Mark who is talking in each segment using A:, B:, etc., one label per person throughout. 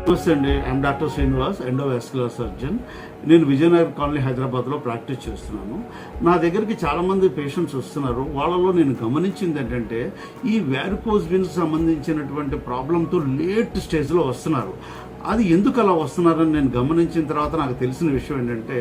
A: నమస్తే అండి. I'm doctor Srinivas, endovascular surgeon. నేను విజయనగర్ కాలనీ హైదరాబాద్లో ప్రాక్టీస్ చేస్తున్నాను. నా దగ్గరికి చాలామంది పేషెంట్స్ వస్తున్నారు. వాళ్ళలో నేను గమనించింది ఏంటంటే ఈ వ్యారికోజ్ వెయిన్స్ సంబంధించినటువంటి ప్రాబ్లంతో లేట్ స్టేజ్లో వస్తున్నారు. అది ఎందుకు అలా వస్తున్నారని నేను గమనించిన తర్వాత నాకు తెలిసిన విషయం ఏంటంటే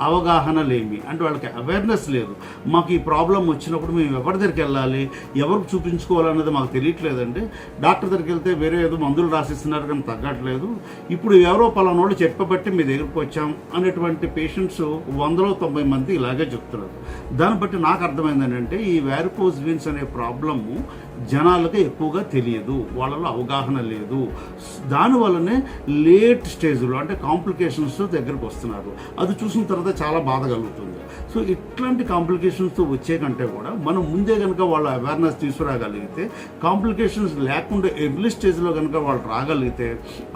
A: అవగాహన లేమి, అంటే వాళ్ళకి అవేర్నెస్ లేదు. మాకు ఈ ప్రాబ్లం వచ్చినప్పుడు మేము ఎవరి దగ్గరికి వెళ్ళాలి, ఎవరికి చూపించుకోవాలన్నది మాకు తెలియట్లేదండి. డాక్టర్ దగ్గరికి వెళ్తే వేరే ఏదో మందులు రాసిస్తున్నారు కానీ తగ్గట్లేదు. ఇప్పుడు ఎవరో పలానోళ్ళు చెప్పబట్టి మీ దగ్గరికి వచ్చాం అనేటువంటి పేషెంట్స్ 190 మంది ఇలాగే చెప్తున్నారు. దాన్ని బట్టి నాకు అర్థమైంది ఏంటంటే ఈ వ్యారికోజ్ వెయిన్స్ అనే ప్రాబ్లము జనాలకు ఎక్కువగా తెలియదు, వాళ్ళలో అవగాహన లేదు. దానివల్లనే లేట్ స్టేజ్లో అంటే కాంప్లికేషన్స్తో దగ్గరకు వస్తున్నారు. అది చూసిన తర్వాత చాలా బాధ కలుగుతుంది. సో ఇట్లాంటి కాంప్లికేషన్స్తో వచ్చే కంటే కూడా మనం ముందే కనుక వాళ్ళ అవేర్నెస్ తీసుకురాగలిగితే, కాంప్లికేషన్స్ లేకుండా ఎర్లీ స్టేజ్లో కనుక వాళ్ళు రాగలిగితే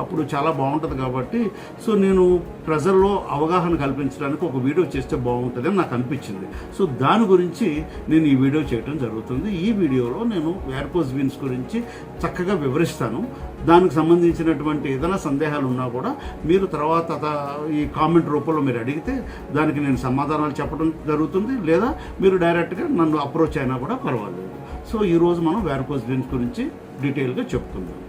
A: అప్పుడు చాలా బాగుంటుంది. కాబట్టి సో నేను ప్రజల్లో అవగాహన కల్పించడానికి ఒక వీడియో చేస్తే బాగుంటుంది అని నాకు అనిపించింది. సో దాని గురించి నేను ఈ వీడియో చేయడం జరుగుతుంది. ఈ వీడియోలో నేను వ్యారికోజ్ వెయిన్స్ గురించి చక్కగా వివరిస్తాను. దానికి సంబంధించినటువంటి ఏదైనా సందేహాలు ఉన్నా కూడా మీరు తర్వాత ఈ కామెంట్ రూపంలో మీరు అడిగితే దానికి నేను సమాధానాలు చెప్పడం జరుగుతుంది, లేదా మీరు డైరెక్ట్గా నన్ను అప్రోచ్ అయినా కూడా పర్వాలేదు. సో ఈరోజు మనం వ్యారికోజ్ వెయిన్స్ గురించి డీటెయిల్గా చెప్పుకుందాం.